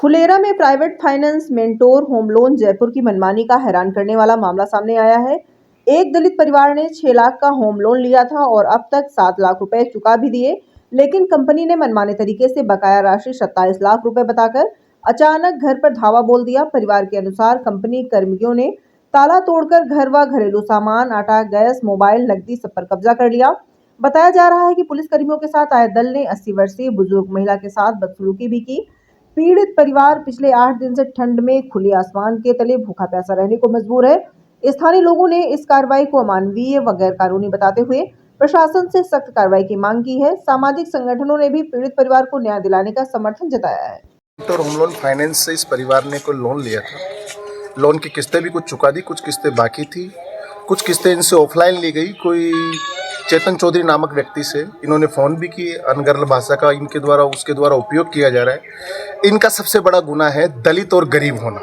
फुलेरा में private finance mentor home loan Jaipur की मनमानी का हैरान करने वाला मामला सामने आया है। एक दलित परिवार ने 6 लाख का होम लोन लिया था और अब तक 7 लाख रुपए चुका भी दिए, लेकिन कंपनी ने मनमाने तरीके से बकाया राशि 27 लाख रुपए बताकर अचानक घर पर धावा बोल दिया। परिवार के अनुसार कंपनी कर्मियों ने ताला तोड़कर घर व घरेलू सामान, आटा, गैस, मोबाइल, नकदी सब पर कब्जा कर लिया। बताया जा रहा है कि पुलिस कर्मियों के साथ आए दल ने 80 वर्षीय बुजुर्ग महिला के साथ बदसलूकी भी की। पीड़ित परिवार पिछले 8 दिन से ठंड में खुले आसमान के तले भूखा प्यासा रहने को मजबूर है। स्थानीय लोगों ने इस कार्रवाई को अमानवीय व गैर कानूनी बताते हुए प्रशासन से सख्त कार्रवाई की मांग की है। सामाजिक संगठनों ने भी पीड़ित परिवार को न्याय दिलाने का समर्थन जताया है। तो होम लोन फाइनेंस से इस परिवार ने कोई लोन लिया था। लोन की किस्तें भी कुछ चुका दी, कुछ किस्तें बाकी थी, कुछ किस्तें इनसे ऑफलाइन ली गई। कोई चेतन चौधरी नामक व्यक्ति से इन्होंने फ़ोन भी किए। अनर्गल भाषा का इनके द्वारा उसके द्वारा उपयोग किया जा रहा है। इनका सबसे बड़ा गुनाह है दलित और गरीब होना।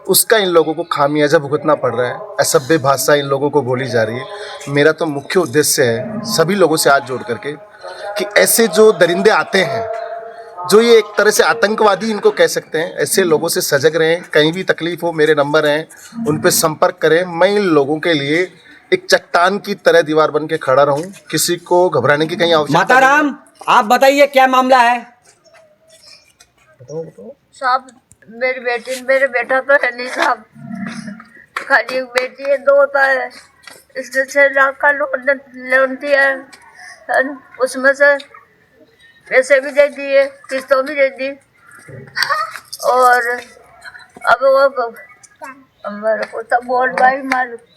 उसका इन लोगों को खामियाजा भुगतना पड़ रहा है। असभ्य भाषा इन लोगों को बोली जा रही है। मेरा तो मुख्य उद्देश्य है सभी लोगों से हाथ जोड़ करके कि ऐसे जो दरिंदे आते हैं, जो ये एक तरह से आतंकवादी इनको कह सकते हैं, ऐसे लोगों से सजग रहें। कहीं भी तकलीफ हो, मेरे नंबर हैं, उन पे संपर्क करें। मैं इन लोगों के लिए एक चट्टान की तरह दीवार बन के खड़ा रहूं। किसी को घबराने की कहीं आवश्यकता माता राम, आप बताइए क्या मामला है? बताओ। साहब, मेरे बेटा तो है नहीं साहब, खाली एक बेटी है, 2 होता है। इसने 6 लाख का लोन दिया है, उसमें से पैसे भी दे दिए, किस्तों भी दे दी। और अब वो मेरे को तो बोल भाई मालूम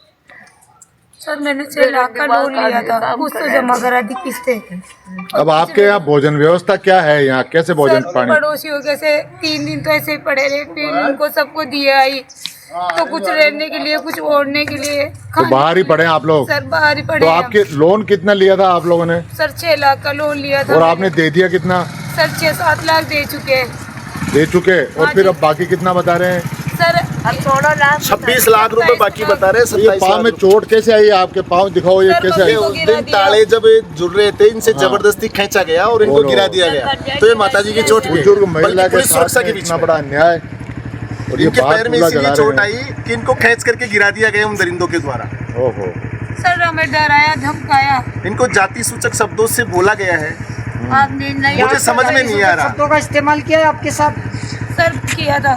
सर, मैंने 6 लाख का लोन लिया था, कुछ तो जमा करा दी किस्तें। अब आपके यहाँ भोजन व्यवस्था क्या है? यहाँ कैसे भोजन पानी? पड़ोसियों के से 3 दिन तो ऐसे ही पड़े रहे, फिर उनको सबको दिया ही, तो कुछ रहने के लिए, कुछ ओढ़ने के लिए। तो बाहर ही पड़े आप लोग? सर, बाहर ही पड़े। तो आपके लोन कितना लिया था आप लोगों ने? सर, 6 लाख का लोन लिया था। और आपने दे दिया कितना? सर, 6-7 लाख दे चुके हैं। दे चुके? और फिर अब बाकी कितना बता रहे हैं? सर, 26 लाख रुपए बाकी बता रहे हैं। ये पाँव में चोट कैसे आई? आपके पाँव दिखाओ, ये कैसे आई? उस दिन ताले जब जुड़ रहे थे, इनसे जबरदस्ती खींचा गया और इनको गिरा दिया गया। तो ये माताजी की चोट, बुजुर्ग महिला के सुरक्षा के साथ इतना बड़ा अन्याय, और ये इनके पैर में बात इसीलिए चोट आई कि इनको खींच करके गिरा दिया गया उन दरिंदों के द्वारा। ओहो। सर, हमें डराया, धमकाया। इनको जाति सूचक शब्दों से बोला गया है। मुझे समझ में नहीं आ रहा। शब्दों का इस्तेमाल किया है आपके साथ? सर, किया था।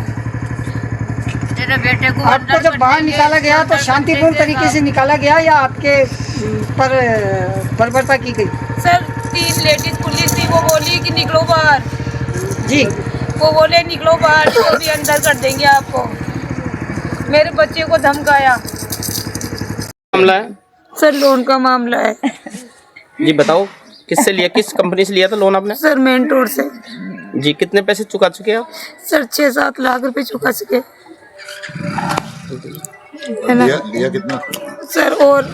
मेरे बेटे को आपको जब बाहर निकाला गया तो शांतिपूर्ण तरीके से निकाला गया या आपके पर बर्बरता की गई? सर, 3 लेडीज पुलिस थी, वो बोली कि निकलो बाहर जी। वो बोले निकलो बाहर, तो भी अंदर कर देंगे आपको। मेरे बच्चे को धमकाया। मामला है सर, लोन का मामला है। जी बताओ, किससे लिया, किस कंपनी से लिया था लोन आपने? सर, मेंटोर से। जी, कितने पैसे चुका चुके आप? सर, 6-7 लाख रुपए चुका चुके है ना? दिया कितना? सर, और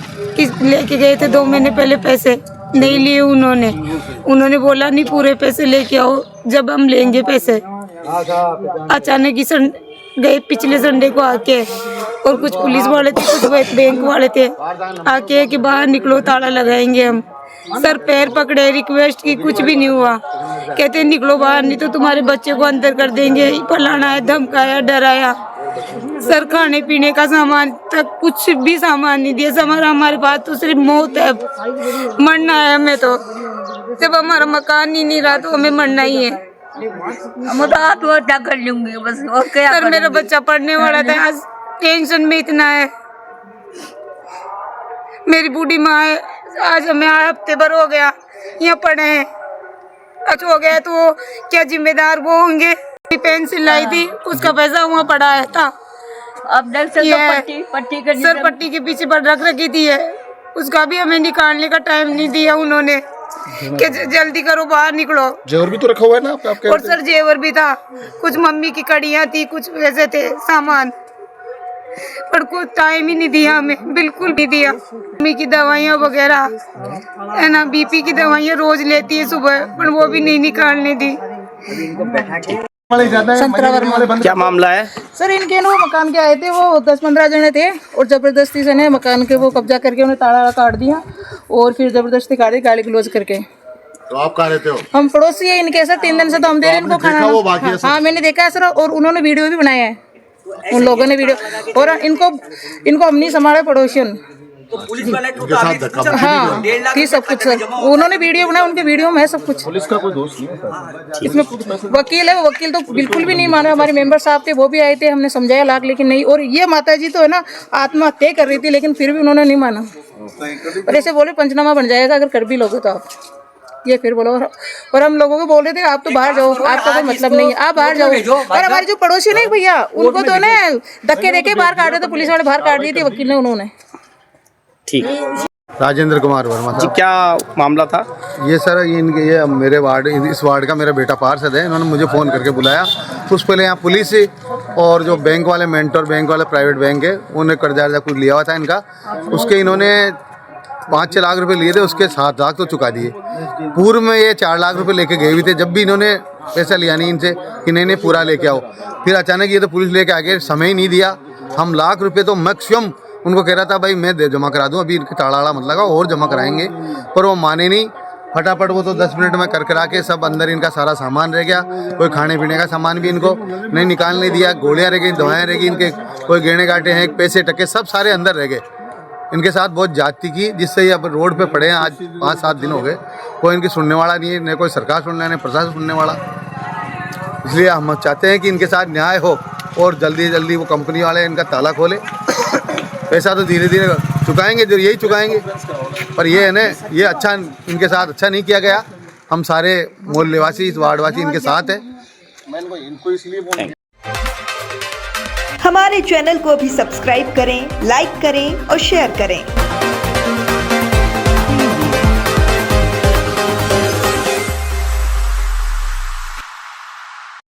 लेके गए थे 2 महीने पहले, पैसे नहीं लिए उन्होंने बोला नहीं पूरे पैसे लेके आओ, जब हम लेंगे पैसे। अचानक ही गए पिछले संडे को आके, और कुछ पुलिस वाले थे, कुछ बैंक वाले थे, आके कि बाहर निकलो, ताला लगाएंगे हम। सर, पैर पकड़े, रिक्वेस्ट की, कुछ भी नहीं हुआ। कहते निकलो बाहर, नहीं तो तुम्हारे बच्चे को अंदर कर देंगे। फलाना है, धमकाया, डराया। सर, खाने पीने का सामान तक कुछ भी सामान नहीं दिया। हमारे पास तो सिर्फ मौत है, मरना है हमें। तो जब हमारा मकान ही नहीं रहा तो हमें मरना ही है। हम तो आत्महत्या कर लूंगी बस, और क्या। सर, मेरा बच्चा पढ़ने वाला था, आज टेंशन में इतना है। मेरी बूढ़ी माँ है, आज हमें हफ्ते भर हो गया यहाँ पड़े हैं। अच्छा हो गया तो क्या जिम्मेदार वो होंगे? पेंसिल लाई थी, उसका पैसा वहाँ पड़ा है था। अब देख सकते पट्टी के सर, पट्टी के पीछे पर रख रखी थी है, उसका भी हमें निकालने का टाइम नहीं दिया उन्होंने कि जल्दी करो, बाहर निकलो। जेवर भी तो रखा हुआ है ना आपके? और सर, जेवर भी था, कुछ मम्मी की कड़ियाँ थी, कुछ वैसे थे सामान, पर कुछ टाइम ही नहीं दिया हमें, बिल्कुल नहीं दिया। मम्मी की दवाइयाँ वगैरह है ना, बीपी की दवाइयाँ रोज लेती है सुबह, पर वो भी नहीं निकालने दी। क्या मामला है? सर, इनके वो मकान के आए थे, वो 10-15 जने थे, और जबरदस्ती से ने मकान के वो कब्जा करके उन्हें ताला काट दिया, और फिर जबरदस्ती गाली गलौज करके तो आप कहाँ रहते हो? हम पड़ोसी है इनके सर, 3 दिन से तो हम दे रहे हैं इनको आपने खाना। देखा वो बाकी है सर? हाँ मैंने देखा है सर, और उन्होंने वीडियो भी बनाया है, उन लोगों ने वीडियो, और इनको हम नहीं संभाले पड़ोसियों। तो पुलिस वाले उनके साथ धक्का मुक्की भी हाँ ये सब कुछ सर, उन्होंने वीडियो बनाया, उनके वीडियो में है सब कुछ। पुलिस का कोई दोष नहीं है इसमें वकील है, वो वकील तो बिल्कुल भी नहीं माना। हमारे मेंबर साहब थे, वो भी आए थे, हमने समझाया लाख, लेकिन नहीं। और ये माता जी तो है ना आत्महत्या कर रही थी, लेकिन फिर भी उन्होंने नहीं माना। और ऐसे बोले पंचनामा बन जाएगा अगर कर भी लोगे तो आप, ये फिर बोलो। और हम लोगों को बोल रहे थे आप तो बाहर जाओ, आपका कोई मतलब नहीं है, आप बाहर जाओ। और हमारे जो पड़ोसी नहीं भैया, उनको तो ना धक्के देके बाहर काट रहे थे, पुलिस वाले बाहर काट दिए थे वकील ने, उन्होंने। ठीक। राजेंद्र कुमार वर्मा जी क्या मामला था? ये सर ये मेरे वार्ड, इस वार्ड का मेरा बेटा पार्षद है। इन्होंने मुझे फ़ोन करके बुलाया। उस पहले यहाँ पुलिस और जो बैंक वाले मेंटर बैंक वाले प्राइवेट बैंक है, उन्हें कर्जा कुछ लिया हुआ था इनका, उसके इन्होंने 5-6 लाख रुपए लिए थे, उसके 7 लाख तो चुका दिए। पूर्व में ये 4 लाख रुपए लेके गए हुए थे, जब भी इन्होंने पैसा लिया नहीं इनसे कि नहीं पूरा लेके आओ। फिर अचानक ये तो पुलिस लेके आगे, समय ही नहीं दिया। हम लाख रुपए तो मैक्सिमम उनको कह रहा था भाई मैं जमा करा दूं, अभी इनके ताड़ा मत लगाओ और जमा कराएंगे, पर वो माने नहीं। फटाफट वो तो 10 मिनट में कर करा के सब अंदर इनका सारा सामान रह गया। कोई खाने पीने का सामान भी इनको नहीं निकालने दिया, गोलियां रह गई, दवाएं रह गई, इनके कोई गहने गाटे हैं, पैसे टके सब सारे अंदर रह गए। इनके साथ बहुत जाति की, जिससे ये अब रोड पे पड़े हैं। आज 5-7 दिन हो गए, कोई इनकी सुनने वाला नहीं है, न कोई सरकार सुनने न प्रशासन सुनने वाला। इसलिए हम चाहते हैं कि इनके साथ न्याय हो और जल्दी जल्दी वो कंपनी वाले इनका ताला खोले। पैसा तो धीरे धीरे चुकाएंगे, जो यही चुकाएंगे, पर ये है ना, ये अच्छा इनके साथ अच्छा नहीं किया गया। हम सारे मोहल्ले निवासी, इस वार्डवासी इनके साथ हैं। हमारे चैनल को अभी सब्सक्राइब करें, लाइक करें और शेयर करें।